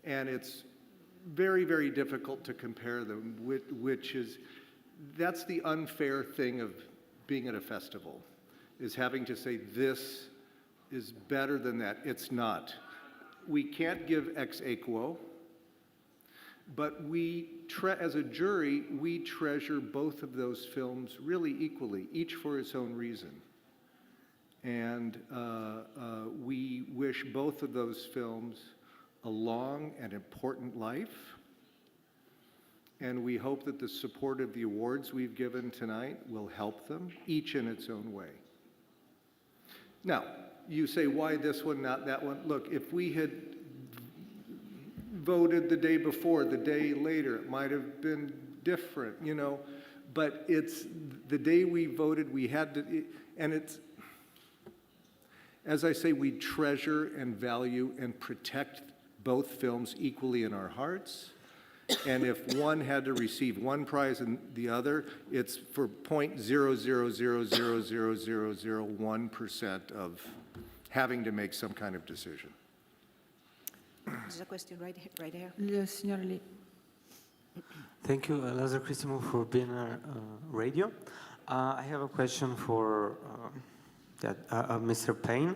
And it's very, very difficult to compare them, that's the unfair thing of being at a festival, is having to say this is better than that. It's not. We can't give ex aequo, but as a jury, we treasure both of those films really equally, each for its own reason. And we wish both of those films a long and important life. And we hope that the support of the awards we've given tonight will help them, each in its own way. Now, you say, why this one, not that one? Look, if we had voted the day before, the day later, it might have been different, you know. But it's the day we voted, we had to, and it's, as I say, we treasure and value and protect both films equally in our hearts. And if one had to receive one prize and the other, it's for 0.0000001% of having to make some kind of decision. There's a question right here. Signor Lee. Thank you, Lazar Christimo, for being on radio. I have a question for Mr. Payne.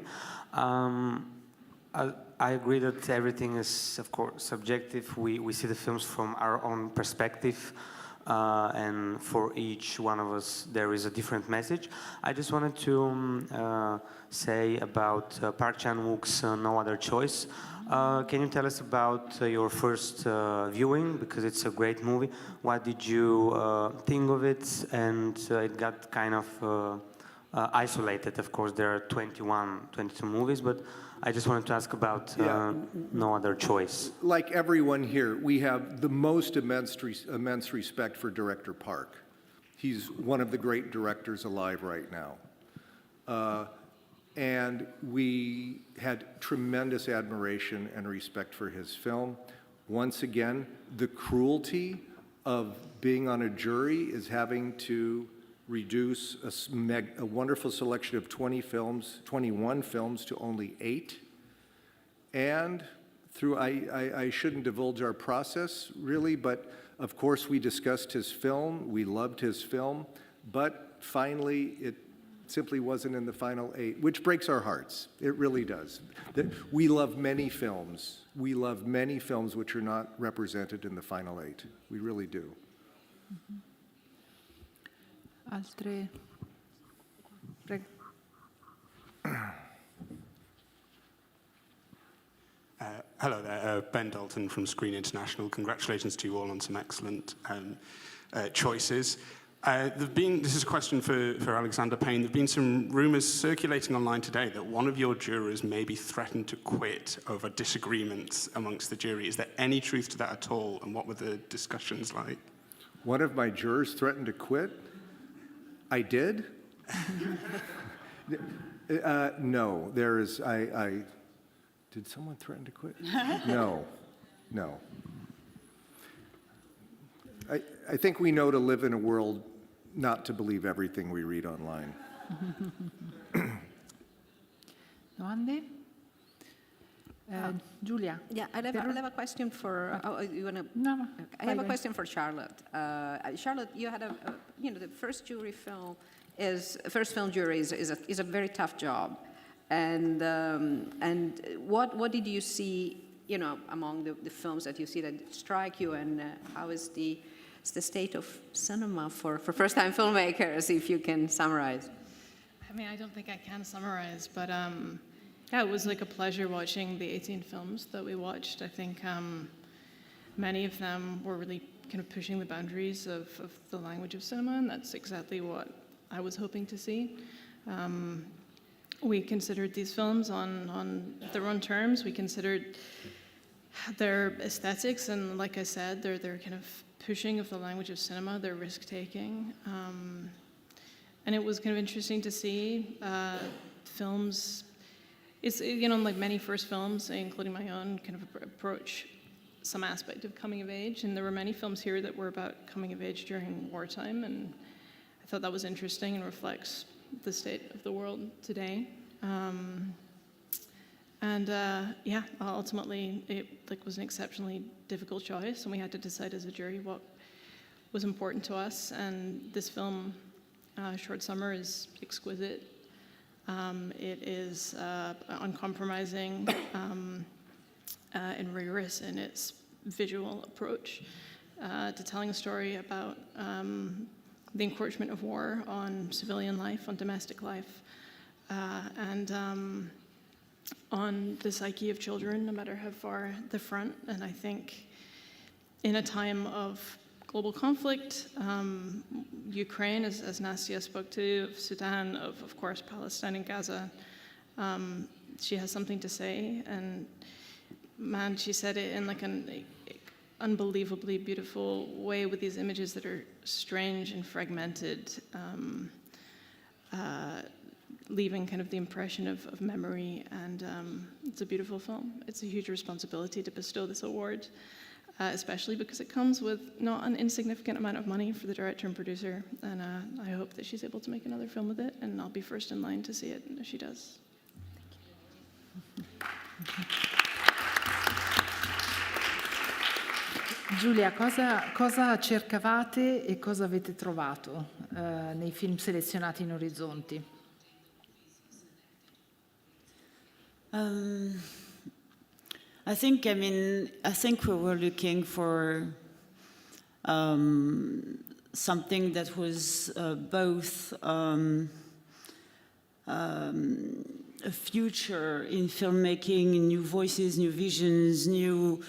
I agree that everything is, of course, subjective. We see the films from our own perspective, and for each one of us there is a different message. I just wanted to say about Park Chan-wook's No Other Choice. Can you tell us about your first viewing, because it's a great movie? What did you think of it? And it got kind of isolated. Of course, there are 22 movies, but I just wanted to ask about No Other Choice. Like everyone here, we have the most immense respect for Director Park. He's one of the great directors alive right now. And we had tremendous admiration and respect for his film. Once again, the cruelty of being on a jury is having to reduce a wonderful selection of 21 films to only 8. And I shouldn't divulge our process really, but of course we discussed his film, we loved his film, but finally it simply wasn't in the final 8, which breaks our hearts. It really does. We love many films. We love many films which are not represented in the final 8. We really do. Mm-hmm. Altre? Prego. Hello there, Ben Dalton from Screen International. Congratulations to you all on some excellent choices. This is a question for Alexander Payne. There have been some rumors circulating online today that one of your jurors may be threatened to quit over disagreements amongst the jury. Is there any truth to that at all, and what were the discussions like? One of my jurors threatened to quit? I did? No, there is, did someone threaten to quit? No. I think we know to live in a world not to believe everything we read online. Domande? Giulia. Yeah, I have a question for. You wanna? No. I have a question for Charlotte. Charlotte, you had the first jury film first film jury is a very tough job, and what did you see, among the films that you see that strike you, and how is the state of cinema for first-time filmmakers, if you can summarize? I mean, I don't think I can summarize, but yeah, it was like a pleasure watching the 18 films that we watched. I think many of them were really kind of pushing the boundaries of the language of cinema, and that's exactly what I was hoping to see. We considered these films on their own terms. We considered their aesthetics, and like I said, their kind of pushing of the language of cinema, their risk-taking. And it was kind of interesting to see films. It's, like many first films, including my own, kind of approach some aspect of coming of age. And there were many films here that were about coming of age during wartime, and I thought that was interesting and reflects the state of the world today. And yeah, ultimately it was an exceptionally difficult choice, and we had to decide as a jury what was important to us. And this film, Short Summer, is exquisite. It is uncompromising and rigorous in its visual approach to telling a story about the encroachment of war on civilian life, on domestic life, and on the psyche of children, no matter how far the front. And I think in a time of global conflict, Ukraine, as Nastia spoke to, of Sudan, of course, Palestine and Gaza, she has something to say. And man, she said it in like an unbelievably beautiful way, with these images that are strange and fragmented, leaving kind of the impression of memory. And it's a beautiful film. It's a huge responsibility to bestow this award, especially because it comes with not an insignificant amount of money for the director and producer. And I hope that she's able to make another film with it, and I'll be first in line to see it if she does. Giulia, cosa cercavate e cosa avete trovato nei film selezionati in Orizzonti? I think we were looking for something that was both a future in filmmaking, new voices, new visions, new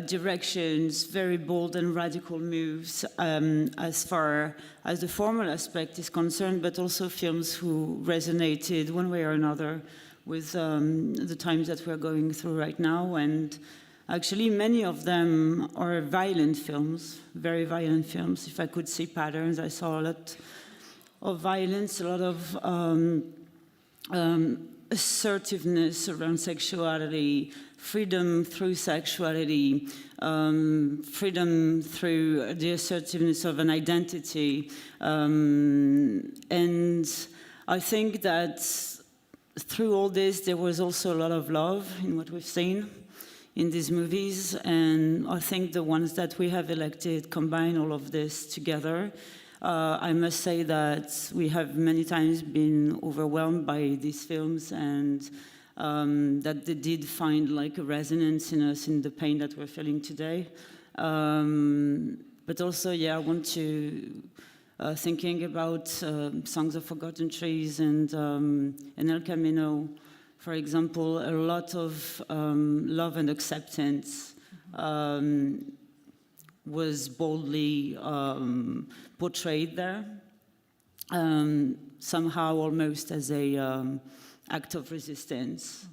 directions, very bold and radical moves as far as the formal aspect is concerned, but also films who resonated one way or another with the times that we're going through right now. And actually many of them are violent films, very violent films. If I could see patterns, I saw a lot of violence, a lot of assertiveness around sexuality, freedom through sexuality, freedom through the assertiveness of an identity. And I think that through all this, there was also a lot of love in what we've seen in these movies. And I think the ones that we have elected combine all of this together. I must say that we have many times been overwhelmed by these films, and that they did find like a resonance in us in the pain that we're feeling today. But also, yeah, I want to thinking about Songs of Forgotten Trees and El Camino, for example, a lot of love and acceptance was boldly portrayed there, somehow almost as a act of resistance.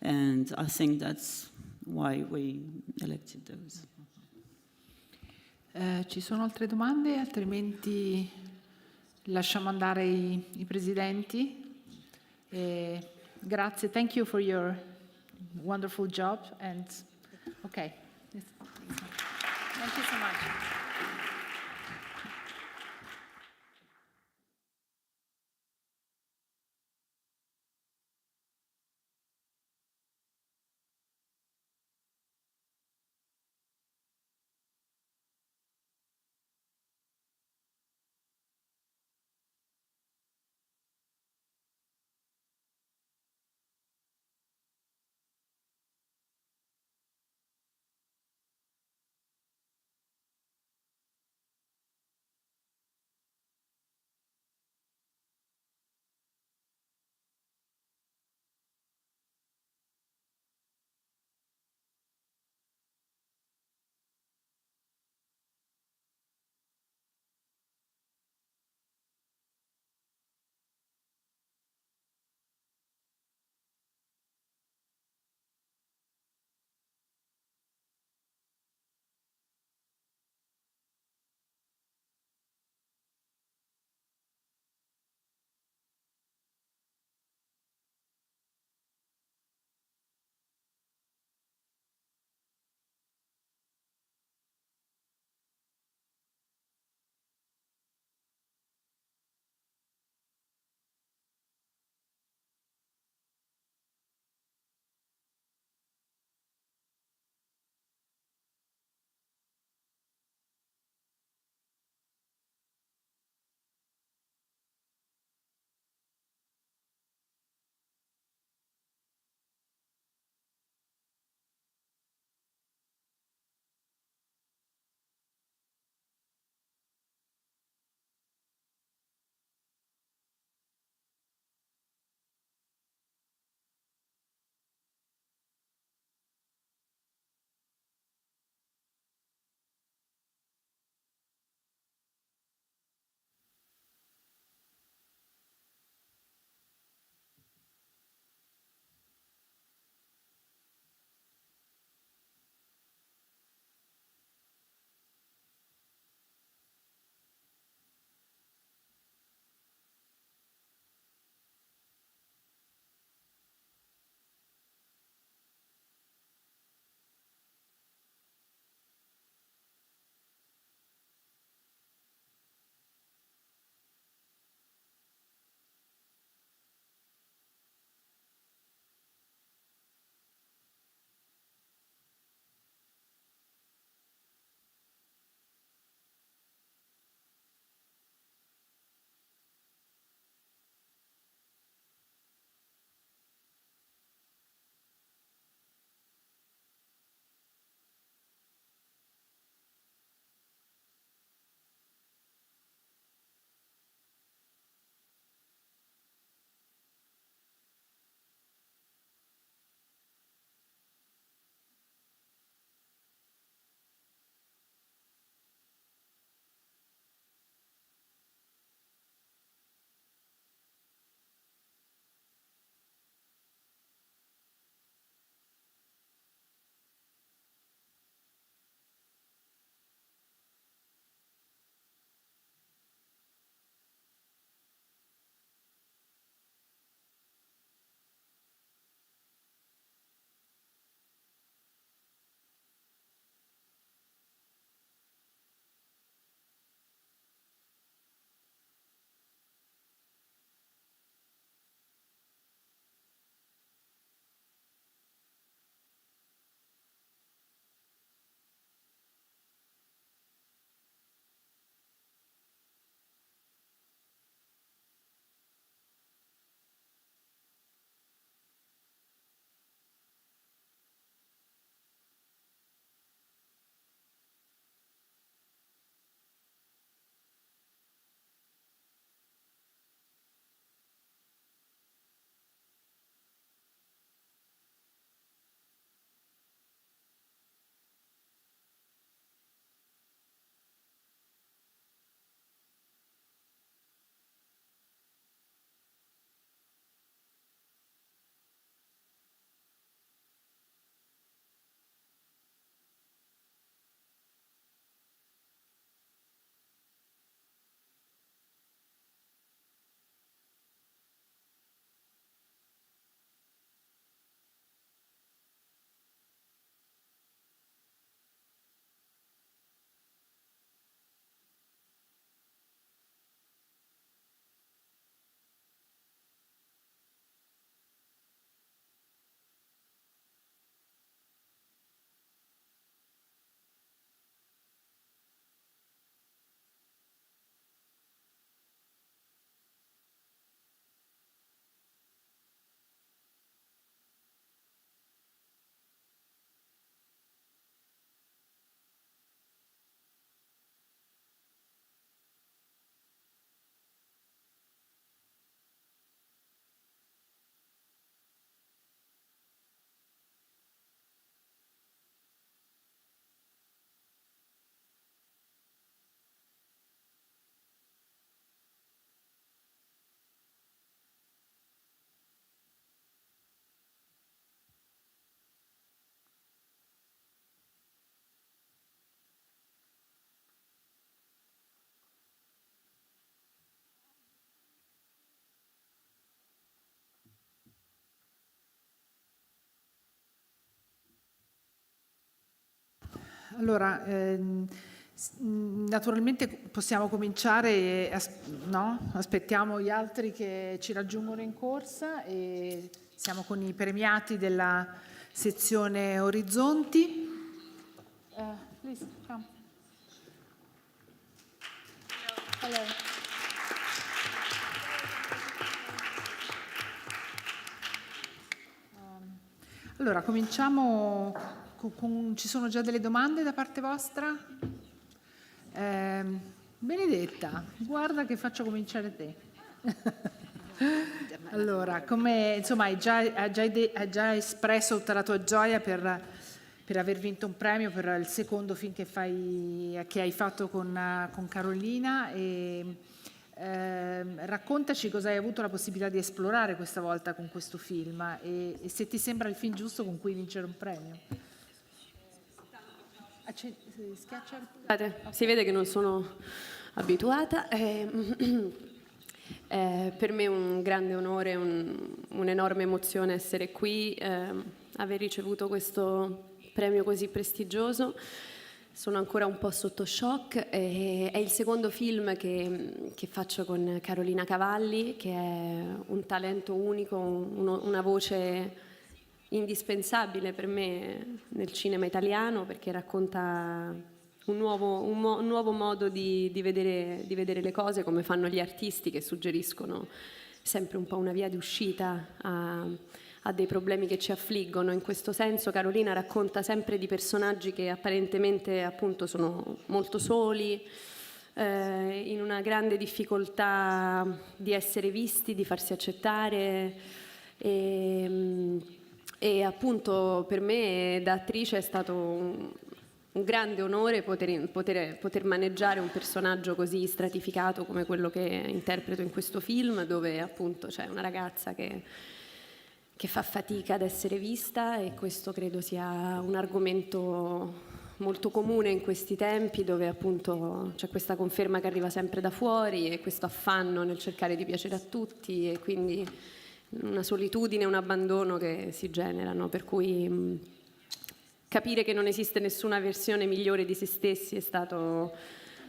And I think that's why we elected those. Ci sono altre domande? Altrimenti lasciamo andare i presidenti. Grazie. Thank you for your wonderful job. And okay. Thank you so much. Allora, naturalmente possiamo cominciare, no? Aspettiamo gli altri che ci raggiungono in corsa e siamo con i premiati della sezione Orizzonti. Please, come. Hello. Allora, cominciamo ci sono già delle domande da parte vostra? Benedetta, guarda che faccio cominciare te. Allora, come insomma hai già espresso tutta la tua gioia per aver vinto un premio per il secondo film che hai fatto con Carolina e raccontaci cosa hai avuto la possibilità di esplorare questa volta con questo film e se ti sembra il film giusto con cui vincere un premio. Si vede che non sono abituata. Per me è un grande onore, un'enorme emozione essere qui, aver ricevuto questo premio così prestigioso. Sono ancora un po' sotto shock. È il secondo film che faccio con Carolina Cavalli, che è un talento unico, una voce indispensabile per me nel cinema italiano, perché racconta un nuovo modo di vedere le cose, come fanno gli artisti che suggeriscono sempre un po' una via di uscita a dei problemi che ci affliggono. In questo senso Carolina racconta sempre di personaggi che apparentemente appunto sono molto soli, in una grande difficoltà di essere visti, di farsi accettare e appunto per me da attrice è stato un grande onore poter maneggiare un personaggio così stratificato come quello che interpreto in questo film, dove appunto c'è una ragazza che fa fatica ad essere vista, e questo credo sia un argomento molto comune in questi tempi, dove appunto c'è questa conferma che arriva sempre da fuori e questo affanno nel cercare di piacere a tutti, e quindi una solitudine e un abbandono che si generano, per cui capire che non esiste nessuna versione migliore di se stessi è stato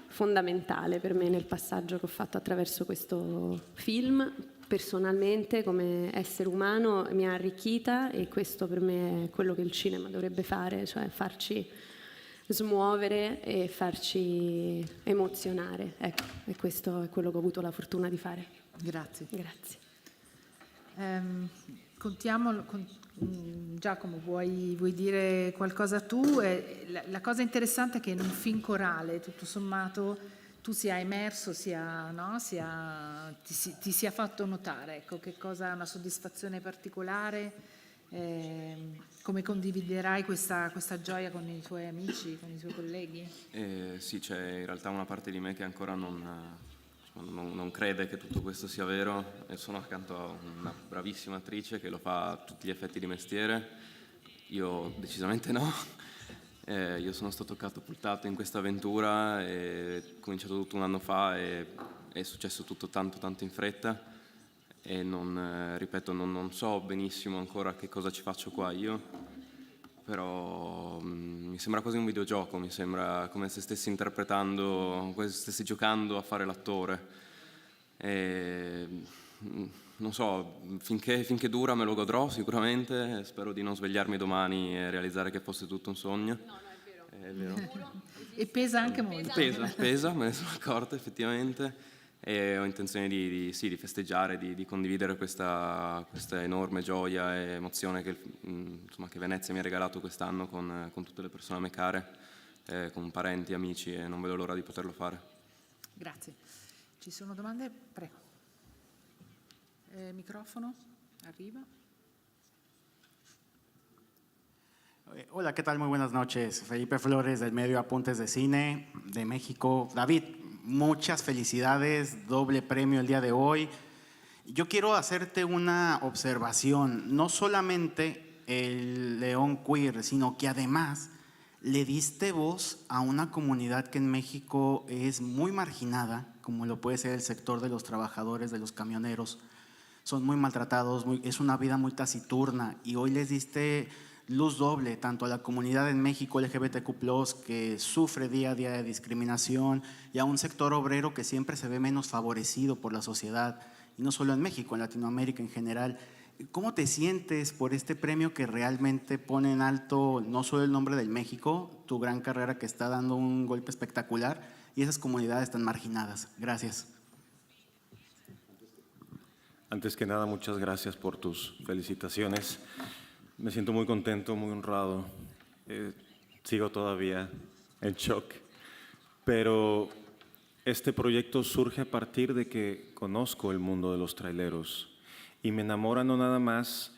fondamentale per me nel passaggio che ho fatto attraverso questo film. Personalmente, come essere umano, mi ha arricchita, e questo per me è quello che il cinema dovrebbe fare, cioè farci smuovere e farci emozionare. Ecco, e questo è quello che ho avuto la fortuna di fare. Grazie. Grazie. Giacomo, vuoi dire qualcosa tu? La cosa interessante è che in un film corale, tutto sommato, tu sia emerso, ti sia fatto notare. Ecco, che cosa, una soddisfazione particolare? Come condividerai questa gioia con i tuoi amici, con i tuoi colleghi? Sì, c'è in realtà una parte di me che ancora non crede che tutto questo sia vero, e sono accanto a una bravissima attrice che lo fa a tutti gli effetti di mestiere. Io decisamente no. Io sono stato catapultato in questa avventura, è cominciato tutto un anno fa e è successo tutto tanto in fretta, e ripeto, non so benissimo ancora che cosa ci faccio qua io, però mi sembra quasi un videogioco, mi sembra come se stessi interpretando, come se stessi giocando a fare l'attore. Non so, finché dura me lo godrò sicuramente, spero di non svegliarmi domani e realizzare che fosse tutto un sogno. No, è vero. E pesa anche molto. Pesa, me ne sono accorto effettivamente, e ho intenzione di festeggiare, di condividere questa enorme gioia e emozione che Venezia mi ha regalato quest'anno con tutte le persone a me care, con parenti, amici, e non vedo l'ora di poterlo fare. Grazie. Ci sono domande? Prego. Micrófono, arriba. Hola, ¿qué tal? Muy buenas noches. Felipe Flores, del medio Apuntes de Cine de México. David, muchas felicidades, doble premio el día de hoy. Yo quiero hacerte una observación. No solamente el León Queer, sino que además le diste voz a una comunidad que en México es muy marginada, como lo puede ser el sector de los trabajadores, de los camioneros. Son muy maltratados, es una vida muy taciturna, y hoy les diste luz doble tanto a la comunidad en México LGBTQ+, que sufre día a día de discriminación, y a un sector obrero que siempre se ve menos favorecido por la sociedad, y no solo en México, en Latinoamérica en general. ¿Cómo te sientes por este premio que realmente pone en alto no solo el nombre del México, tu gran carrera que está dando un golpe espectacular, y esas comunidades tan marginadas? Gracias. Antes que nada, muchas gracias por tus felicitaciones. Me siento muy contento, muy honrado. Sigo todavía en shock. Pero este proyecto surge a partir de que conozco el mundo de los traileros y me enamora no nada más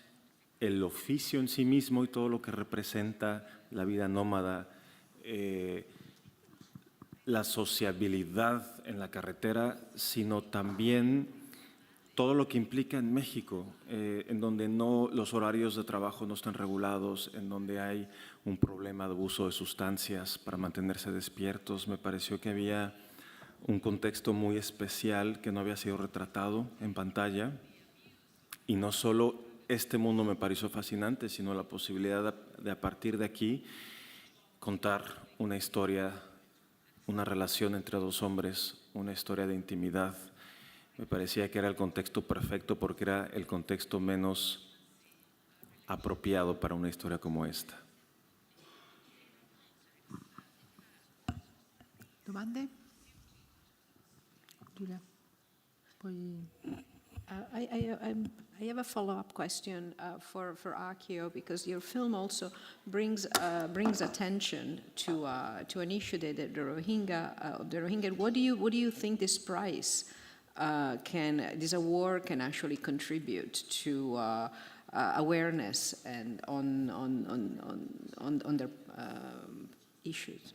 el oficio en sí mismo y todo lo que representa la vida nómada, la sociabilidad en la carretera, sino también todo lo que implica en México, en donde los horarios de trabajo no están regulados, en donde hay un problema de abuso de sustancias para mantenerse despiertos. Me pareció que había un contexto muy especial que no había sido retratado en pantalla. Y no solo este mundo me pareció fascinante, sino la posibilidad de a partir de aquí contar una historia, una relación entre dos hombres, una historia de intimidad. Me parecía que era el contexto perfecto porque era el contexto menos apropiado para una historia como esta. Domande? Giulia, poi... I have a follow-up question for Akio, because your film also brings attention to an issue that the Rohingya. What do you think this prize this award can actually contribute to awareness and on their issues?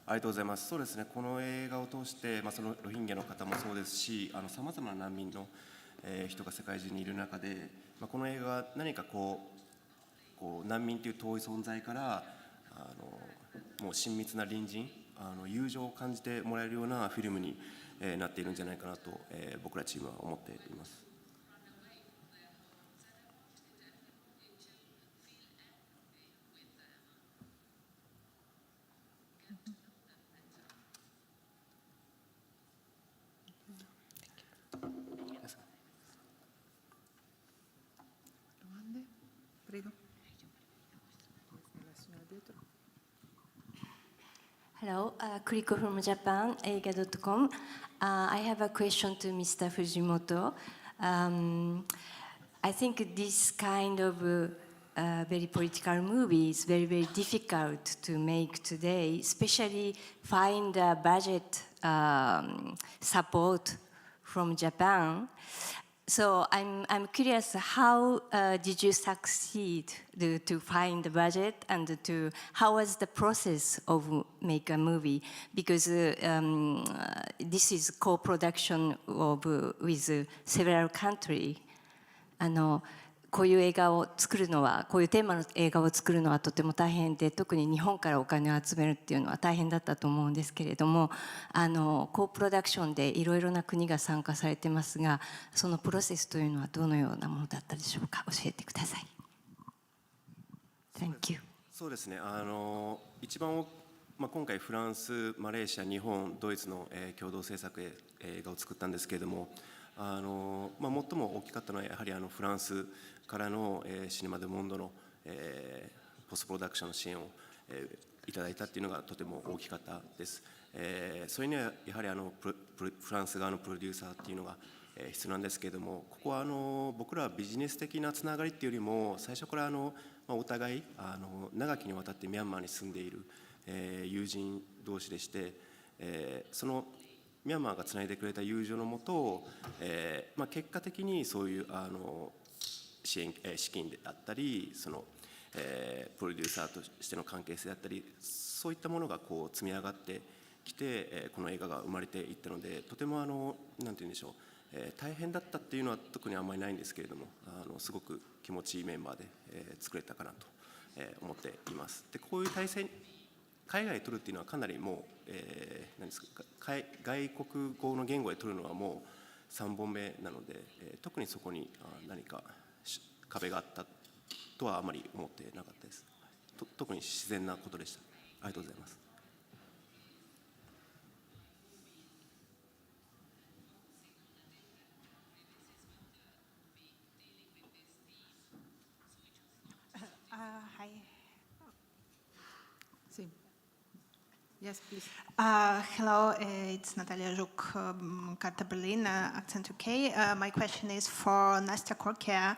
ありがとうございます。そうですね、この映画を通して、そのロヒンギャの方もそうですし、さまざまな難民の、人が世界中にいる中で、この映画が何かこう難民という遠い存在からもう親密な隣人、友情を感じてもらえるようなフィルムに、なっているんじゃないかなと、僕らチームは思っています。Prego. Hello, Kuriko from Japan, eiga.com. I have a question to Mr. Fujimoto. I think this kind of very political movie is very, very difficult to make today, especially find a budget support from Japan. So I'm curious, how did you succeed to find the budget, and how was the process of make a movie? Because this is co-production with several countries. こういう映画を作るのは、こういうテーマの映画を作るのはとても大変で、特に日本からお金を集めるっていうのは大変だったと思うんですけれども、コープロダクションでいろいろな国が参加されてますが、そのプロセスというのはどのようなものだったでしょうか。教えてください。Thank you。そうですね、一番今回フランス、マレーシア、日本、ドイツの、共同制作で映画を作ったんですけれども、最も大きかったのはやはりフランスからの、シネマ・デ・モンドの、ポストプロダクションの支援を、いただいたっていうのがとても大きかったです。それにはやはりフランス側のプロデューサーっていうのが、必要なんですけれども、ここは僕らはビジネス的なつながりっていうよりも、最初からお互い長きにわたってミャンマーに住んでいる、友人同士でして、そのミャンマーがつないでくれた友情のもと、結果的にそういう資金であったり、プロデューサーとしての関係性だったり、そういったものが積み上がってきて、この映画が生まれていったので、とてもなんて言うんでしょ大変だったっていうのは特にあんまりないんですけれども、すごく気持ちいいメンバーで、作れたかなと、思っています。でこういう体制海外で撮るっていうのはかなりもう、何ですか、外国語の言語で撮るのはもう3本目なので、特にそこに何か壁があったとはあまり思ってなかったです。特に自然なことでした。ありがとうございます。Hi. Sì. Yes, please. Hello, it's Natalia Zhuk, Carta Berlin, Accent UK. My question is for Nastya Korkia.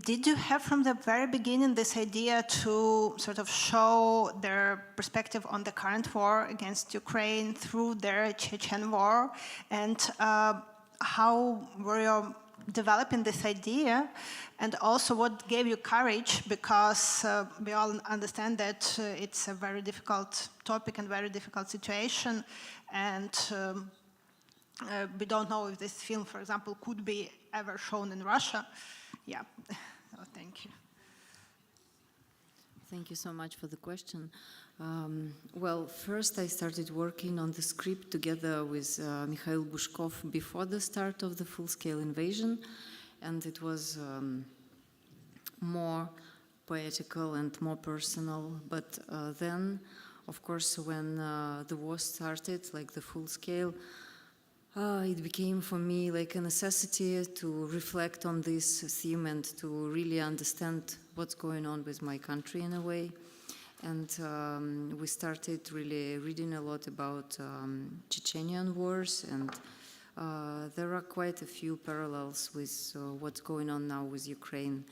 Did you have from the very beginning this idea to sort of show their perspective on the current war against Ukraine through their Chechen war? And how were you developing this idea, and also what gave you courage, because we all understand that it's a very difficult topic and very difficult situation, and we don't know if this film, for example, could be ever shown in Russia. Yeah, so thank you. Thank you so much for the question. Well, first I started working on the script together with Mikhail Bushkov before the start of the full-scale invasion, and it was more poetical and more personal. But then, of course, when the war started, like the full-scale, it became for me like a necessity to reflect on this theme and to really understand what's going on with my country in a way. And we started really reading a lot about Chechenian wars, and there are quite a few parallels with what's going on now with Ukraine.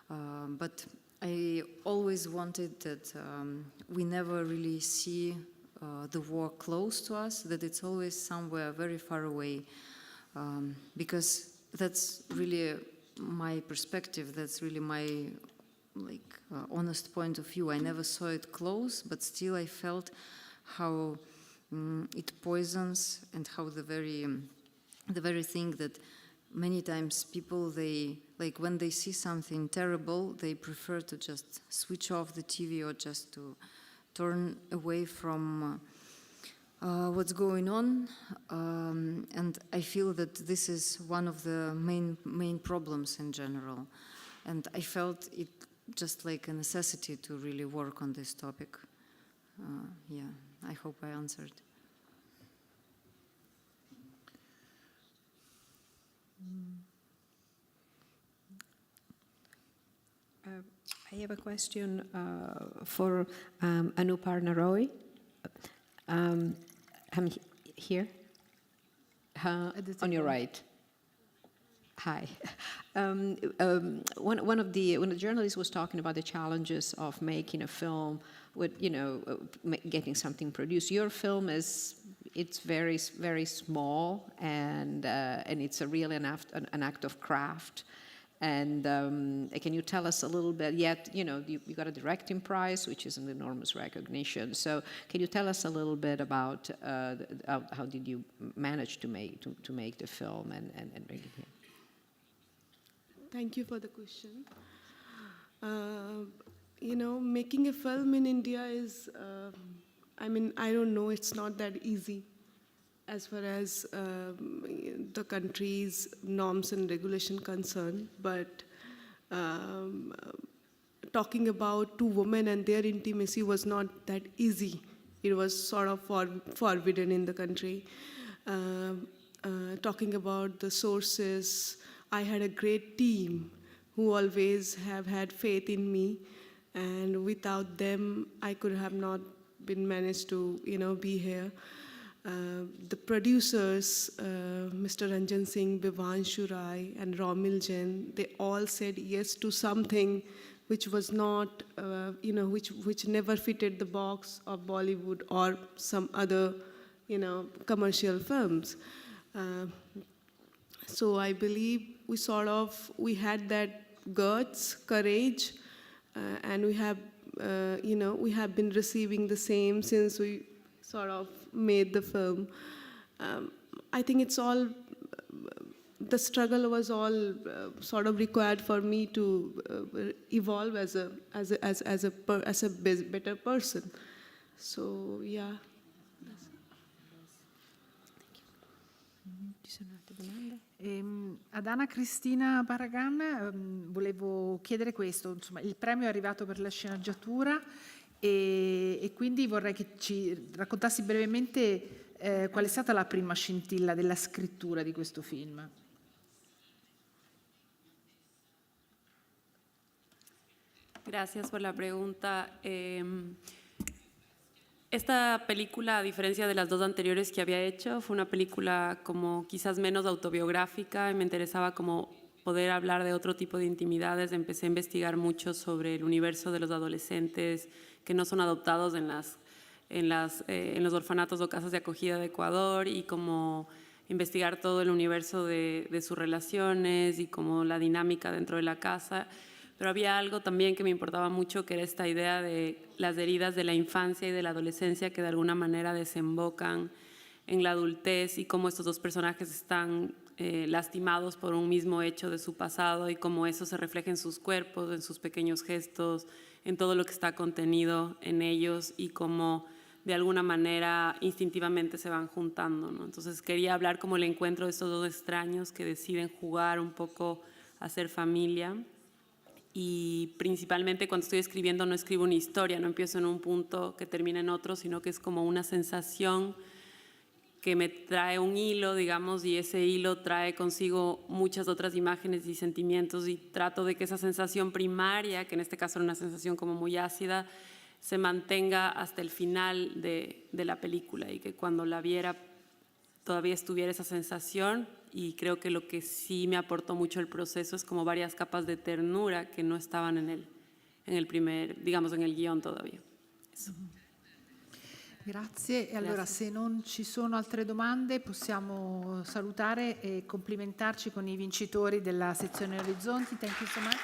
But I always wanted that we never really see the war close to us, that it's always somewhere very far away, because that's really my perspective, that's really my honest point of view. I never saw it close, but still I felt how it poisons, and how the very thing that many times people, they like when they see something terrible, they prefer to just switch off the TV or just to turn away from what's going on, and I feel that this is one of the main problems in general, and I felt it just like a necessity to really work on this topic. Yeah, I hope I answered. I have a question for Anuparna Roy. I'm here, on your right. Hi. One of the journalists was talking about the challenges of making a film with, getting something produced. Your film it's very, very small, and it's really an act of craft. And can you tell us a little bit? Yet, you got a directing prize, which is an enormous recognition. So, can you tell us a little bit about how did you manage to make the film and bring it here? Thank you for the question. Making a film in India is, I don't know, it's not that easy as far as the country's norms and regulation concerned. But talking about two women and their intimacy was not that easy. It was sort of forbidden in the country. Talking about the sources, I had a great team who always have had faith in me, and without them, I could have not been managed to, be here. The producers, Mr. Ranjan Singh, Bivanshu Rai, and Romil Jain, they all said yes to something which was not, which never fitted the box of Bollywood or some other, commercial films. So I believe we had that guts, courage, and we have been receiving the same since we sort of made the film. I think it's all, the struggle was all sort of required for me to evolve as a better person. So yeah. Ad Anna Cristina Barragan volevo chiedere questo, insomma, il premio è arrivato per la sceneggiatura e quindi vorrei che ci raccontassi brevemente qual è stata la prima scintilla della scrittura di questo film. Gracias por la pregunta. Esta película, a diferencia de las dos anteriores que había hecho, fue una película como quizás menos autobiográfica y me interesaba como poder hablar de otro tipo de intimidades. Empecé a investigar mucho sobre el universo de los adolescentes que no son adoptados en los orfanatos o casas de acogida de Ecuador y como investigar todo el universo de sus relaciones y como la dinámica dentro de la casa. Pero había algo también que me importaba mucho, que era esta idea de las heridas de la infancia y de la adolescencia que de alguna manera desembocan en la adultez y cómo estos dos personajes están lastimados por un mismo hecho de su pasado y cómo eso se refleja en sus cuerpos, en sus pequeños gestos, en todo lo que está contenido en ellos y cómo de alguna manera instintivamente se van juntando, ¿no? Entonces quería hablar como el encuentro de estos dos extraños que deciden jugar un poco a ser familia. Y principalmente cuando estoy escribiendo no escribo una historia, no empiezo en un punto que termina en otro, sino que es como una sensación que me trae un hilo, digamos, y ese hilo trae consigo muchas otras imágenes y sentimientos y trato de que esa sensación primaria, que en este caso era una sensación como muy ácida, se mantenga hasta el final de la película y que cuando la viera todavía estuviera esa sensación. Y creo que lo que sí me aportó mucho el proceso es como varias capas de ternura que no estaban en el primer, digamos, en el guión todavía. Eso. Grazie. E allora, se non ci sono altre domande, possiamo salutare e complimentarci con i vincitori della sezione Orizzonti. Thank you so much.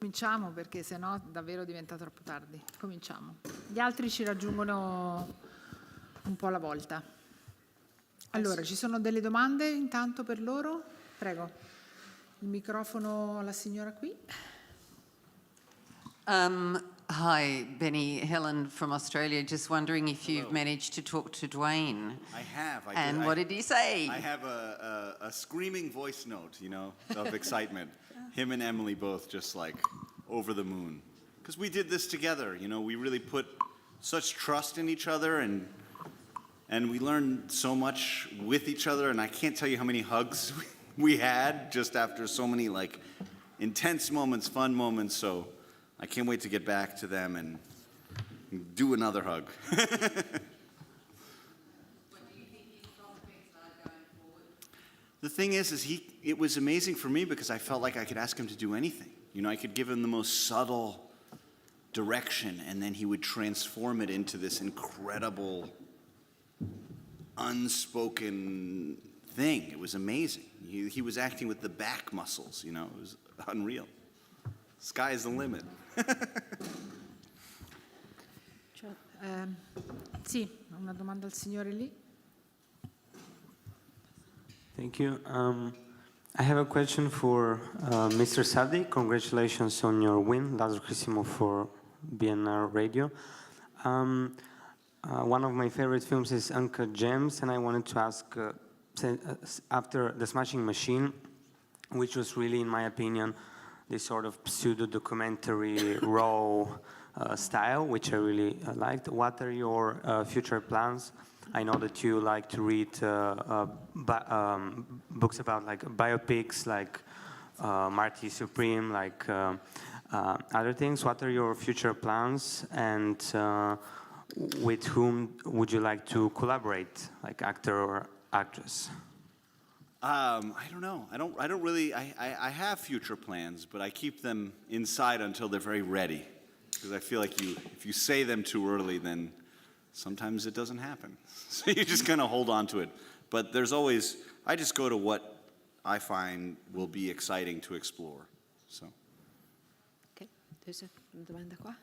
Cominciamo perché sennò davvero diventa troppo tardi. Cominciamo. Gli altri ci raggiungono un po' alla volta. Allora, ci sono delle domande intanto per loro? Prego. Il microfono alla signora qui. Hi, Benny, Helen from Australia. Just wondering if you've managed to talk to Dwayne. I have. And what did he say? I have a screaming voice note, you know, of excitement. Him and Emily both just like over the moon. Because we did this together, you know, we really put such trust in each other and we learned so much with each other, and I can't tell you how many hugs we had just after so many like intense moments, fun moments, so I can't wait to get back to them and do another hug. The thing is it was amazing for me because I felt like I could ask him to do anything. You know, I could give him the most subtle direction and then he would transform it into this incredible, unspoken thing. It was amazing. He was acting with the back muscles, you know, it was unreal. Sky is the limit. Sì, una domanda al signore lì. Thank you. I have a question for Mr. Sardi. Congratulations on your win, Lazarissimo for Biennale Radio. One of my favorite films is Uncut Gems, and I wanted to ask, after The Smashing Machine, which was really, in my opinion, this sort of pseudo-documentary, raw style, which I really liked. What are your future plans? I know that you like to read books about like biopics, like Marty Supreme, like other things. What are your future plans, and with whom would you like to collaborate, like actor or actress? I don't know. I don't really. I have future plans, but I keep them inside until they're very ready, because I feel like if you say them too early, then sometimes it doesn't happen. So you just kind of hold on to it. But there's always. I just go to what I find will be exciting to explore. So. Okay. There's a domanda qua.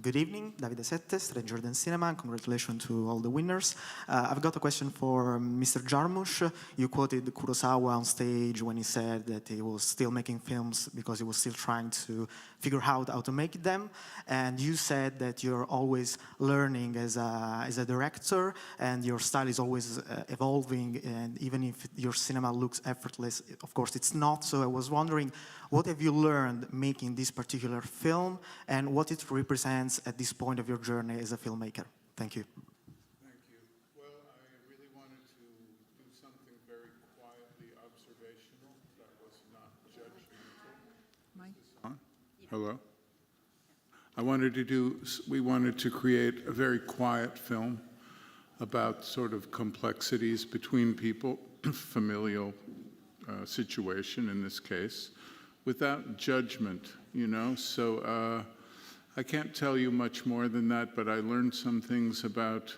Good evening, Davide Sette, Stranger Than Cinema. Congratulations to all the winners. I've got a question for Mr. Jarmusch. You quoted Kurosawa on stage when he said that he was still making films because he was still trying to figure out how to make them. And you said that you're always learning as a director, and your style is always evolving, and even if your cinema looks effortless, of course it's not. So I was wondering, what have you learned making this particular film, and what it represents at this point of your journey as a filmmaker? Thank you. Thank you. Well, I really wanted to do something very quietly observational that was not judgmental. Hello? We wanted to create a very quiet film about sort of complexities between people, familial situation in this case, without judgment, you know. So I can't tell you much more than that, but I learned some things about,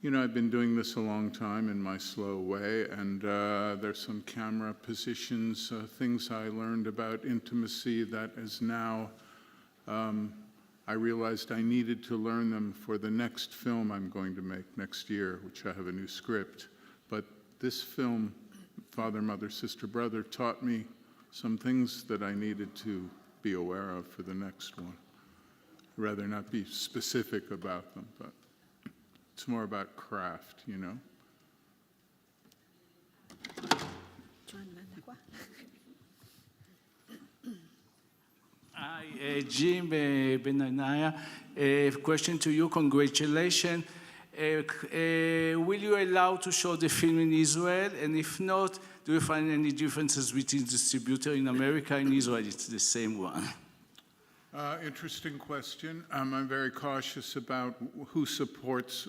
you know, I've been doing this a long time in my slow way, and there's some camera positions, things I learned about intimacy that is now, I realized I needed to learn them for the next film I'm going to make next year, which I have a new script. But this film, Father, Mother, Sister, Brother, taught me some things that I needed to be aware of for the next one. I'd rather not be specific about them, but it's more about craft, you know? Hi, Jim Benanaya. A question to you. Congratulations. Will you allow to show the film in Israel? And if not, do you find any differences between distributor in America and Israel? It's the same one. Interesting question. I'm very cautious about who supports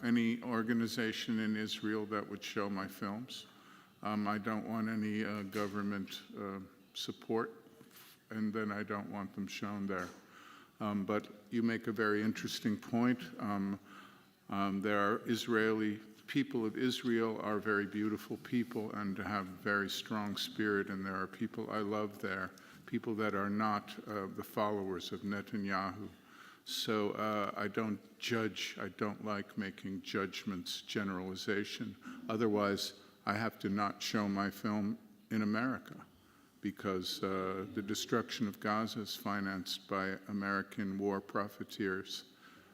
any organization in Israel that would show my films. I don't want any government support, and then I don't want them shown there. But you make a very interesting point. There are Israeli people of Israel are very beautiful people and have very strong spirit, and there are people I love there, people that are not the followers of Netanyahu. So I don't judge, I don't like making judgments, generalization. Otherwise, I have to not show my film in America, because the destruction of Gaza is financed by American war profiteers.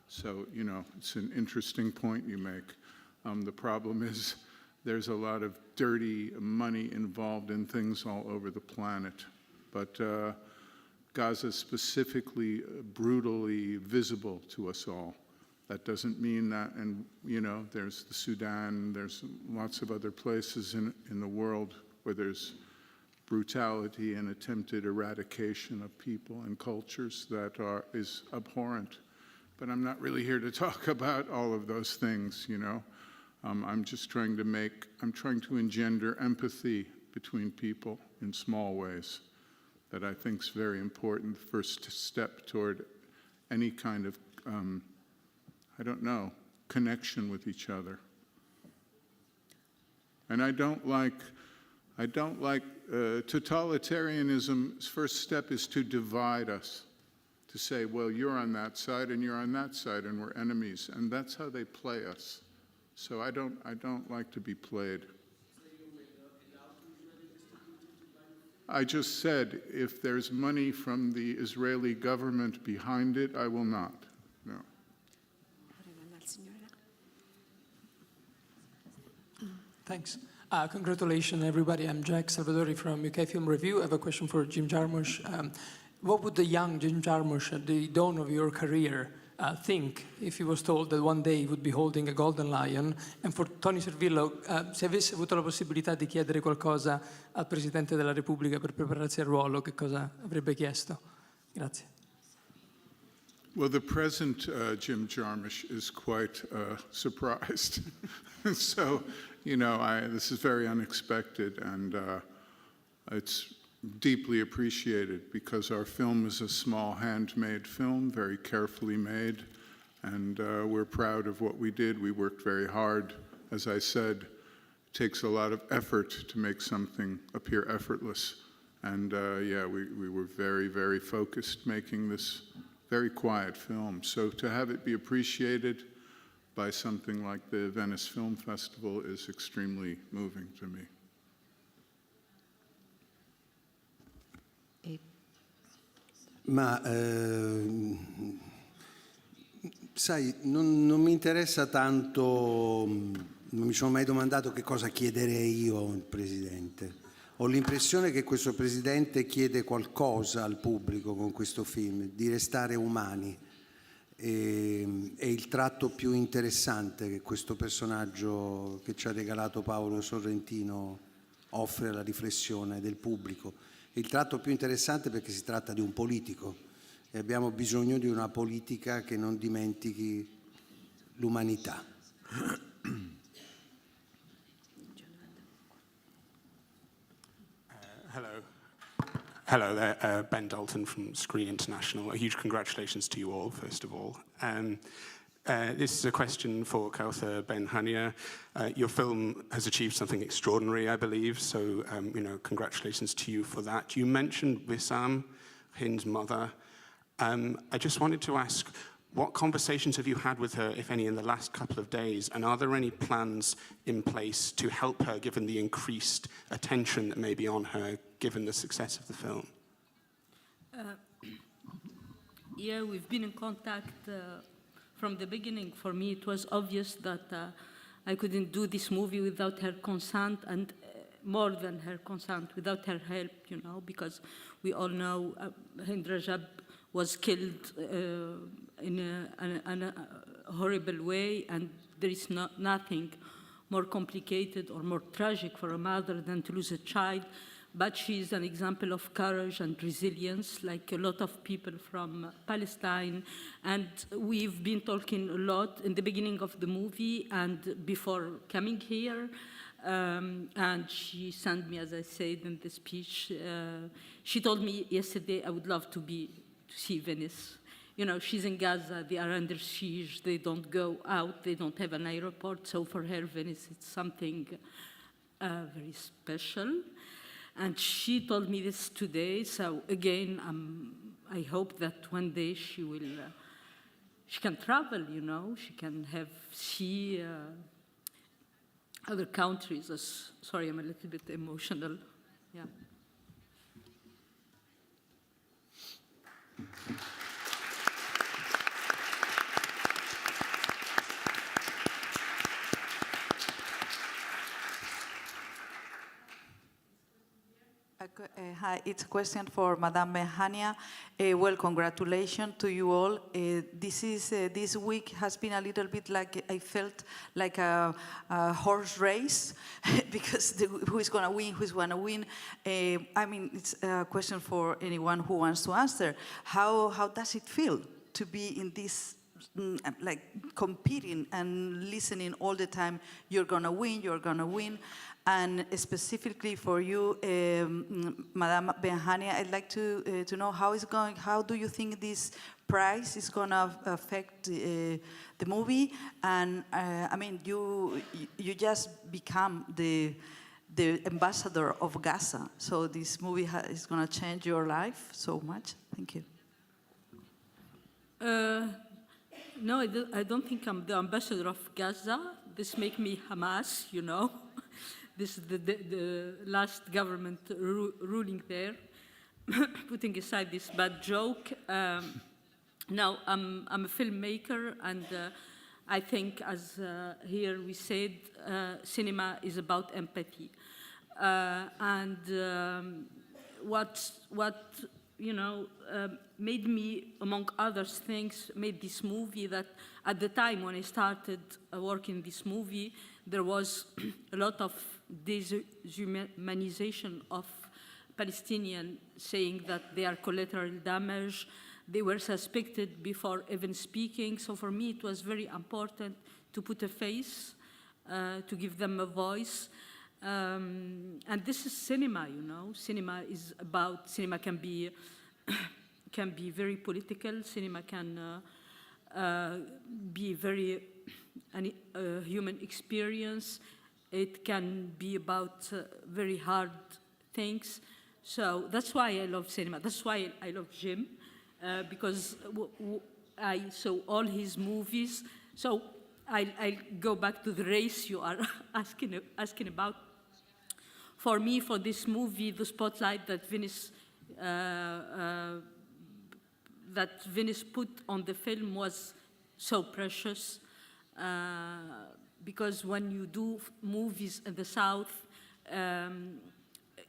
So, you know, it's an interesting point you make. The problem is there's a lot of dirty money involved in things all over the planet. But Gaza is specifically brutally visible to us all. That doesn't mean that, and you know, there's the Sudan, there's lots of other places in the world where there's brutality and attempted eradication of people and cultures that is abhorrent. But I'm not really here to talk about all of those things, you know. I'm just trying to engender empathy between people in small ways that I think is very important, the first step toward any kind of, I don't know, connection with each other. And I don't like totalitarianism's first step is to divide us, to say, well, you're on that side and you're on that side and we're enemies, and that's how they play us. So I don't like to be played. I just said, if there's money from the Israeli government behind it, I will not, no. Thanks. Congratulations, everybody. I'm Jack Salvadori from UK Film Review. I have a question for Jim Jarmusch. What would the young Jim Jarmusch at the dawn of your career think if he was told that one day he would be holding a golden lion? And for Tony Servillo, se avesse avuto la possibilità di chiedere qualcosa al Presidente della Repubblica per prepararsi al ruolo, che cosa avrebbe chiesto? Grazie. Well, the present Jim Jarmusch is quite surprised. So, you know, this is very unexpected, and it's deeply appreciated because our film is a small handmade film, very carefully made, and we're proud of what we did. We worked very hard. As I said, it takes a lot of effort to make something appear effortless. And yeah, we were very, very focused making this very quiet film. So to have it be appreciated by something like the Venice Film Festival is extremely moving to me. Ma sai, non mi interessa tanto, non mi sono mai domandato che cosa chiederei io al Presidente. Ho l'impressione che questo Presidente chiede qualcosa al pubblico con questo film, di restare umani. È il tratto più interessante che questo personaggio che ci ha regalato Paolo Sorrentino offre alla riflessione del pubblico. È il tratto più interessante perché si tratta di un politico e abbiamo bisogno di una politica che non dimentichi l'umanità. Hello there, Ben Dalton from Screen International. A huge congratulations to you all, first of all. This is a question for Kawthar Ben-Hania. Your film has achieved something extraordinary, I believe, so you know, congratulations to you for that. You mentioned Wissam, Hind's mother. I just wanted to ask, what conversations have you had with her, if any, in the last couple of days? And are there any plans in place to help her, given the increased attention that may be on her, given the success of the film? Yeah, we've been in contact from the beginning. For me, it was obvious that I couldn't do this movie without her consent, and more than her consent, without her help, you know, because we all know Hind Rajab was killed in a horrible way, and there is nothing more complicated or more tragic for a mother than to lose a child. But she is an example of courage and resilience, like a lot of people from Palestine. And we've been talking a lot in the beginning of the movie and before coming here. And she sent me, as I said in the speech, she told me yesterday, I would love to see Venice. you know, she's in Gaza, they are under siege, they don't go out, they don't have an airport. So for her, Venice, it's something very special. And she told me this today. So again, I hope that one day she can travel, you know, she can see other countries. Sorry, I'm a little bit emotional. Yeah. Hi, it's a question for Madame Benhania. Well, congratulations to you all. This week has been a little bit like, I felt like a horse race because who's going to win, who's going to win. I mean, it's a question for anyone who wants to answer. How does it feel to be in this, like competing and listening all the time, you're going to win, you're going to win. And specifically for you, Madame Benhania, I'd like to know how do you think this prize is going to affect the movie? And I mean, you just become the ambassador of Gaza. So this movie is going to change your life so much. Thank you. No, I don't think I'm the ambassador of Gaza. This makes me Hamas, you know. This is the last government ruling there. Putting aside this bad joke, now I'm a filmmaker, and I think, as here we said, cinema is about empathy. What you know made me, among other things, made this movie, that at the time when I started working this movie, there was a lot of dehumanization of Palestinians, saying that they are collateral damage. They were suspected before even speaking. So for me, it was very important to put a face, to give them a voice. And this is cinema, you know. Cinema can be very political. Cinema can be very human experience. It can be about very hard things. So that's why I love cinema. That's why I love Jim, because I saw all his movies. So I'll go back to the race you are asking about. For me, for this movie, the spotlight that Venice put on the film was so precious. Because when you do movies in the South,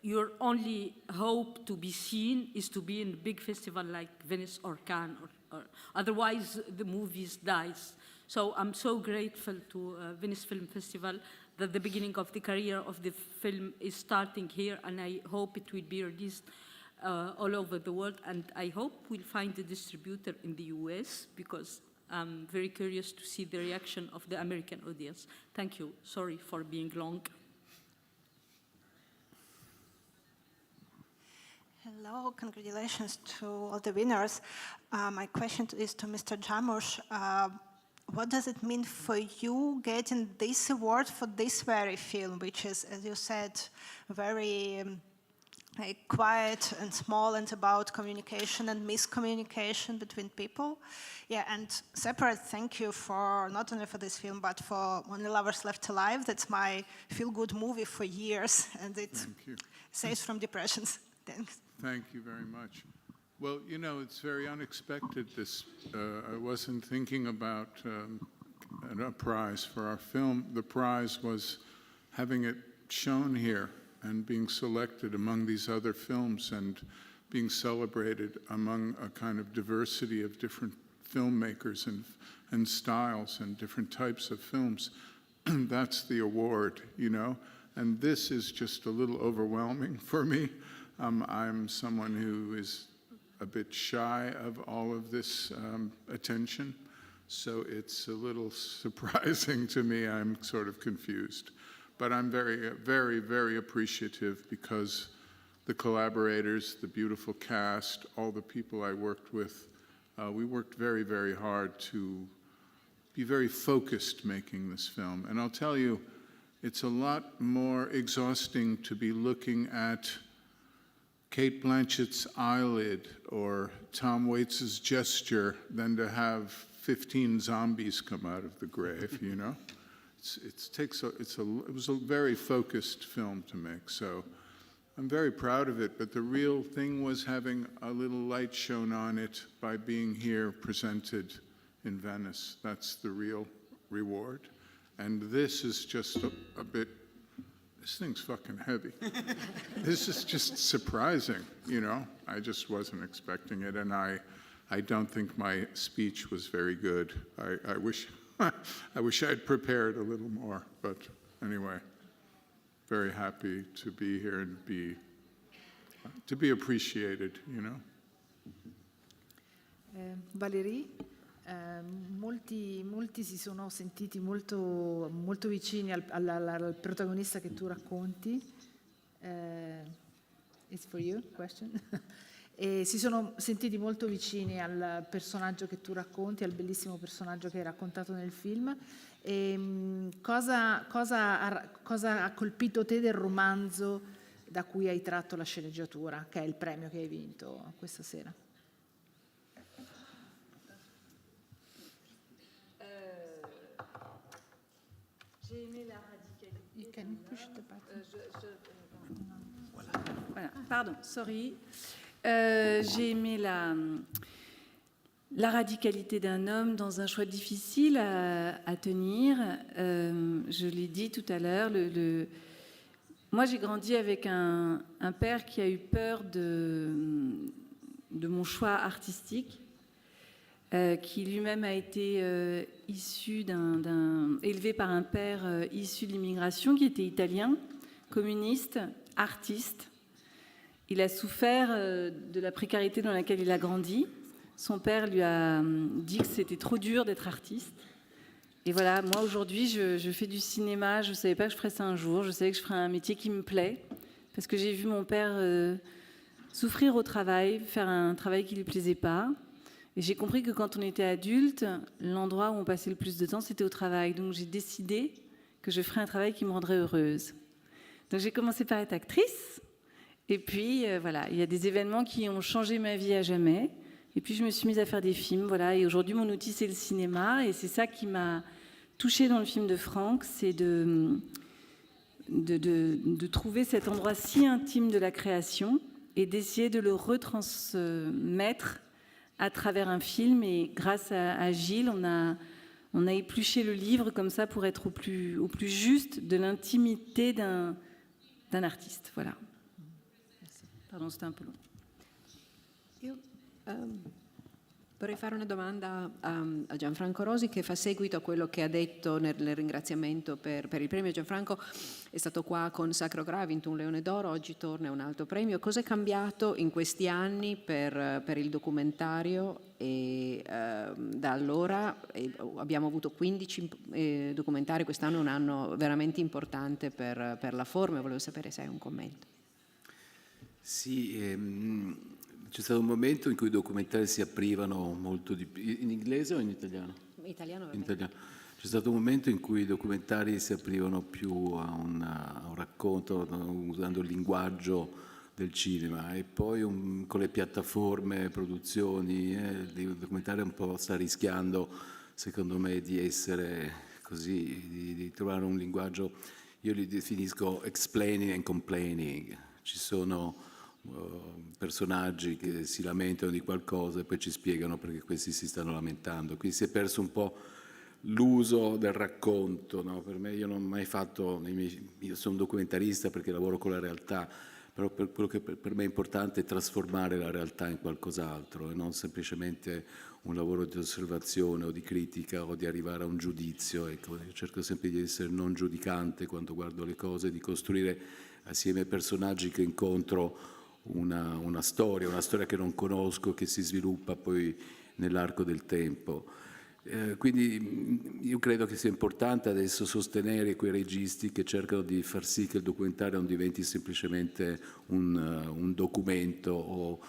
your only hope to be seen is to be in a big festival like Venice or Cannes, or otherwise the movies dies. So I'm so grateful to Venice Film Festival that the beginning of the career of the film is starting here, and I hope it will be released all over the world, and I hope we'll find a distributor in the US, because I'm very curious to see the reaction of the American audience. Thank you. Sorry for being long. Hello, congratulations to all the winners. My question is to Mr. Jarmusch. What does it mean for you getting this award for this very film, which is, as you said, very quiet and small and about communication and miscommunication between people? Yeah, and separate thank you for, not only for this film, but for Only Lovers Left Alive. That's my feel-good movie for years, and it saves from depressions. Thanks. Thank you very much. Well, you know, it's very unexpected. I wasn't thinking about a prize for our film. The prize was having it shown here and being selected among these other films and being celebrated among a kind of diversity of different filmmakers and styles and different types of films. That's the award, you know? And this is just a little overwhelming for me. I'm someone who is a bit shy of all of this attention, so it's a little surprising to me. I'm sort of confused. But I'm very, very, very appreciative, because the collaborators, the beautiful cast, all the people I worked with we worked very, very hard to be very focused making this film. And I'll tell you, it's a lot more exhausting to be looking at Cate Blanchett's eyelid or Tom Waits's gesture than to have 15 zombies come out of the grave, you know? It was a very focused film to make, so I'm very proud of it, but the real thing was having a little light shown on it by being here presented in Venice. That's the real reward. And this is just a bit, this thing's fucking heavy. This is just surprising, you know? I just wasn't expecting it, and I don't think my speech was very good. I wish I'd prepared a little more, but anyway, very happy to be here and to be appreciated, you know? Valérie, molti si sono sentiti molto vicini al protagonista che tu racconti. It's for you, question. E si sono sentiti molto vicini al personaggio che tu racconti, al bellissimo personaggio che hai raccontato nel film. E cosa ha colpito te del romanzo da cui hai tratto la sceneggiatura, che è il premio che hai vinto questa sera? J'ai aimé la radicalité. You can push the button. Voilà. Pardon, sorry. J'ai aimé la radicalité d'un homme dans un choix difficile à tenir. Je l'ai dit tout à l'heure. Moi, j'ai grandi avec un père qui a eu peur de mon choix artistique, qui lui-même a été élevé par un père issu de l'immigration, qui était italien, communiste, artiste. Il a souffert de la précarité dans laquelle il a grandi. Son père lui a dit que c'était trop dur d'être artiste. Et voilà, moi aujourd'hui, je fais du cinéma. Je ne savais pas que je ferais ça un jour. Je savais que je ferais un métier qui me plaît. Parce que j'ai vu mon père souffrir au travail, faire un travail qui ne lui plaisait pas. Et j'ai compris que quand on était adulte, l'endroit où on passait le plus de temps, c'était au travail. Donc j'ai décidé que je ferais un travail qui me rendrait heureuse. Donc j'ai commencé par être actrice. Et puis, voilà, il y a des événements qui ont changé ma vie à jamais. Et puis, je me suis mise à faire des films, voilà. Et aujourd'hui, mon outil, c'est le cinéma. Et c'est ça qui m'a touchée dans le film de Franck, c'est de trouver cet endroit si intime de la création et d'essayer de le retransmettre à travers un film. Et grâce à Gilles, on a épluché le livre comme ça pour être au plus juste de l'intimité d'un artiste, voilà. Pardon, c'était un po' lungo. Io vorrei fare una domanda a Gianfranco Rosi, che fa seguito a quello che ha detto nel ringraziamento per il premio. Gianfranco è stato qua con Sacro Graal, ha vinto un Leone d'Oro, oggi torna un altro premio. Cosa è cambiato in questi anni per il documentario? E da allora abbiamo avuto 15 documentari, quest'anno è un anno veramente importante per la forma. Volevo sapere se hai un commento. Sì, c'è stato un momento in cui i documentari si aprivano molto di più. In inglese o in italiano? Italiano. In italiano. C'è stato un momento in cui i documentari si aprivano più a un racconto, usando il linguaggio del cinema, e poi con le piattaforme, produzioni, il documentario un po' sta rischiando, secondo me, di essere così, di trovare un linguaggio, io li definisco explaining and complaining. Ci sono personaggi che si lamentano di qualcosa e poi ci spiegano perché questi si stanno lamentando. Quindi si è perso un po' l'uso del racconto, no? Per me, io non ho mai fatto, io sono un documentarista perché lavoro con la realtà, però quello che per me è importante è trasformare la realtà in qualcos'altro e non semplicemente un lavoro di osservazione o di critica o di arrivare a un giudizio. Ecco, io cerco sempre di essere non giudicante quando guardo le cose, di costruire assieme ai personaggi che incontro una storia che non conosco, che si sviluppa poi nell'arco del tempo. Quindi io credo che sia importante adesso sostenere quei registi che cercano di far sì che il documentario non diventi semplicemente un documento o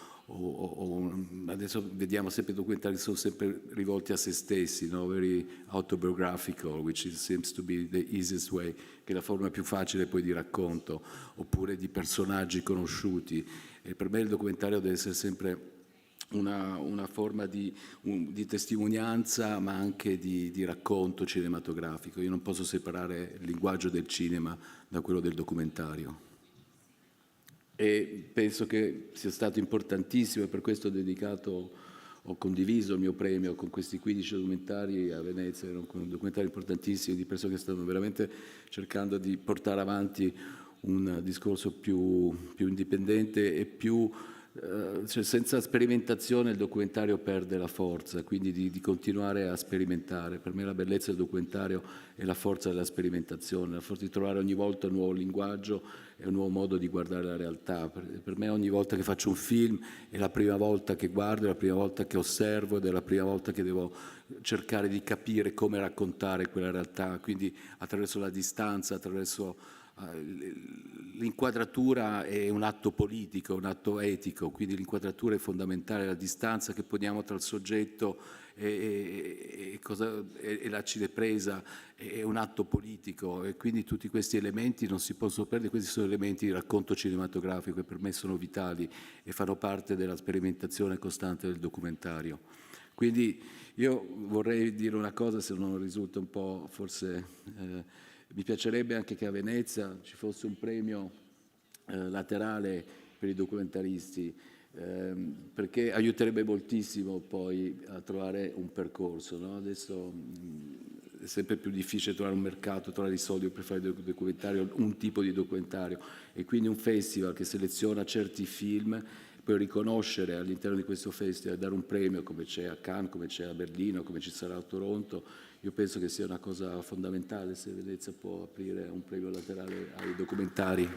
adesso vediamo sempre documentari che sono sempre rivolti a se stessi, no? Very autobiographical, which seems to be the easiest way, che è la forma più facile poi di racconto, oppure di personaggi conosciuti. E per me il documentario deve essere sempre una forma di testimonianza, ma anche di racconto cinematografico. Io non posso separare il linguaggio del cinema da quello del documentario. E penso che sia stato importantissimo, e per questo ho condiviso il mio premio con questi 15 documentari a Venezia. Erano documentari importantissimi di persone che stanno veramente cercando di portare avanti un discorso più indipendente e più cioè senza sperimentazione il documentario perde la forza, quindi di continuare a sperimentare. Per me la bellezza del documentario è la forza della sperimentazione, la forza di trovare ogni volta un nuovo linguaggio e un nuovo modo di guardare la realtà. Per me ogni volta che faccio un film è la prima volta che guardo, è la prima volta che osservo ed è la prima volta che devo cercare di capire come raccontare quella realtà, quindi attraverso la distanza, attraverso l'inquadratura è un atto politico, un atto etico, quindi l'inquadratura è fondamentale, la distanza che poniamo tra il soggetto e la cinepresa è un atto politico, e quindi tutti questi elementi non si possono perdere. Questi sono elementi di racconto cinematografico che per me sono vitali e fanno parte della sperimentazione costante del documentario. Quindi io vorrei dire una cosa, se non risulta un po' forse... mi piacerebbe anche che a Venezia ci fosse un premio laterale per i documentaristi, perché aiuterebbe moltissimo poi a trovare un percorso, no? Adesso è sempre più difficile trovare un mercato, trovare i soldi per fare il documentario, un tipo di documentario, e quindi un festival che seleziona certi film, poi riconoscere all'interno di questo festival, dare un premio come c'è a Cannes, come c'è a Berlino, come ci sarà a Toronto. Io penso che sia una cosa fondamentale se Venezia può aprire un premio laterale ai documentari.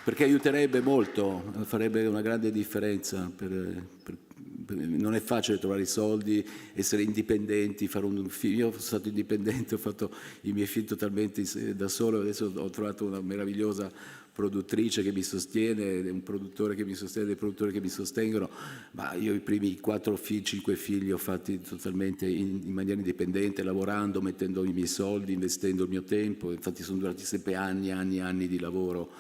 Perché aiuterebbe molto, farebbe una grande differenza. Non è facile trovare i soldi, essere indipendenti, fare un film. Io sono stato indipendente, ho fatto i miei film totalmente da solo, adesso ho trovato una meravigliosa produttrice che mi sostiene, un produttore che mi sostiene, dei produttori che mi sostengono, ma io i primi 4 film, 5 film li ho fatti totalmente in maniera indipendente, lavorando, mettendo i miei soldi, investendo il mio tempo. Infatti sono durati sempre anni di lavoro.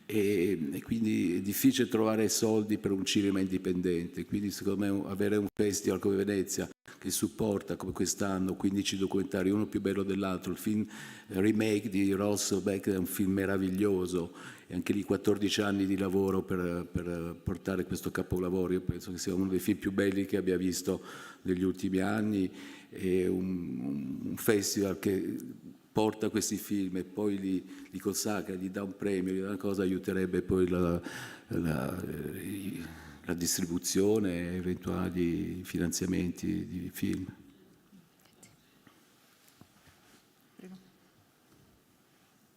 E quindi è difficile trovare soldi per un cinema indipendente, quindi secondo me avere un festival come Venezia che supporta, come quest'anno, 15 documentari, uno più bello dell'altro. Il film remake di Ross Beck è un film meraviglioso, e anche lì 14 anni di lavoro per portare questo capolavoro. Io penso che sia uno dei film più belli che abbia visto negli ultimi anni, e un festival che porta questi film e poi li consacra, gli dà un premio, gli dà una cosa, aiuterebbe poi la distribuzione, eventuali finanziamenti di film.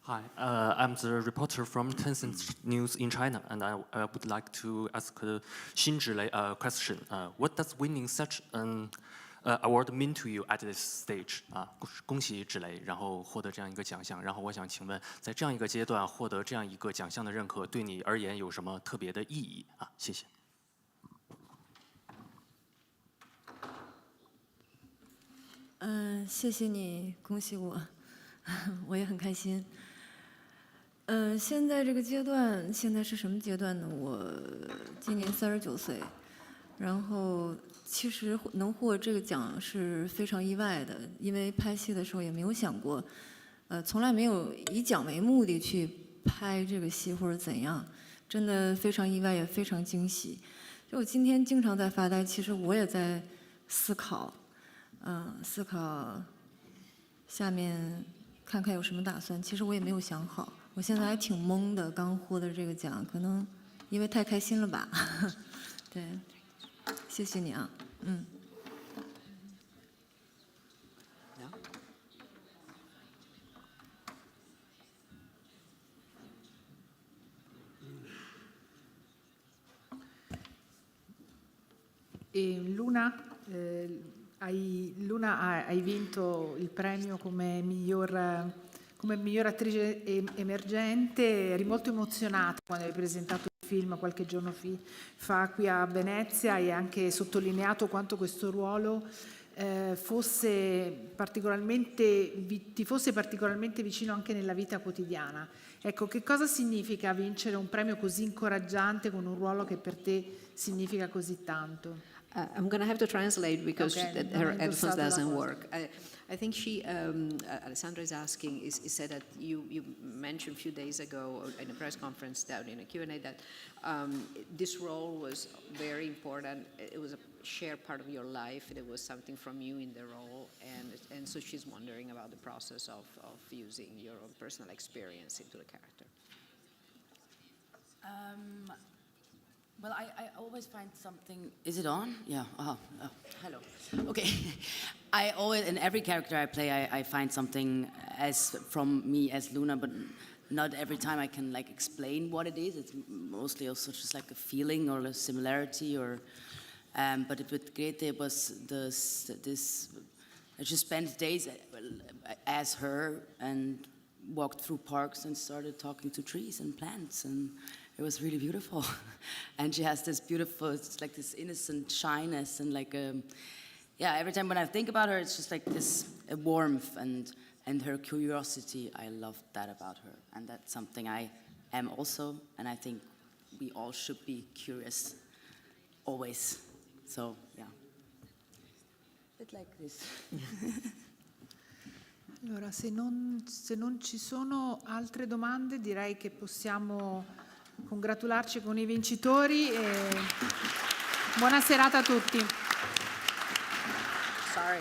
Hi, I'm the reporter from Tencent News in China, and I would like to ask Xin Zhilei a question. What does winning such an award mean to you at this stage? 恭喜芷蕾，然后获得这样一个奖项。然后我想请问，在这样一个阶段获得这样一个奖项的认可，对你而言有什么特别的意义啊？谢谢。谢谢你恭喜我，我也很开心。现在这个阶段，现在是什么阶段呢？我今年39岁，然后其实能获这个奖是非常意外的，因为拍戏的时候也没有想过，从来没有以奖为目的去拍这个戏或者怎样，真的非常意外，也非常惊喜。就我今天经常在发呆，其实我也在思考，思考下面看看有什么打算。其实我也没有想好，我现在还挺懵的，刚获得这个奖，可能因为太开心了吧。对，谢谢你啊，E Luna, hai vinto il premio come come miglior attrice emergente. Eri molto emozionata quando hai presentato il film qualche giorno fa qui a Venezia e anche sottolineato quanto questo ruolo ti fosse particolarmente vicino anche nella vita quotidiana. Ecco, che cosa significa vincere un premio così incoraggiante con un ruolo che per te significa così tanto? I'm going to have to translate because her headphones doesn't work. I think Alessandra is asking, is said that you mentioned a few days ago in a press conference down in a Q&A that this role was very important. It was a shared part of your life. It was something from you in the role. And so she's wondering about the process of using your own personal experience into the character. Well, I always find something. Is it on? Yeah. Hello. Okay. I always, in every character I play, I find something as from me as Luna, but not every time I can like explain what it is. It's mostly also just like a feeling or a similarity, or. But with Grete, it was this. I just spent days as her and walked through parks and started talking to trees and plants, and it was really beautiful. And she has this beautiful, it's like this innocent shyness and like every time when I think about her, it's just like this warmth and her curiosity. I love that about her, and that's something I am also, and I think we all should be curious always. So, yeah. A bit like this. Allora, se non ci sono altre domande, direi che possiamo congratularci con i vincitori e buona serata a tutti. Sorry.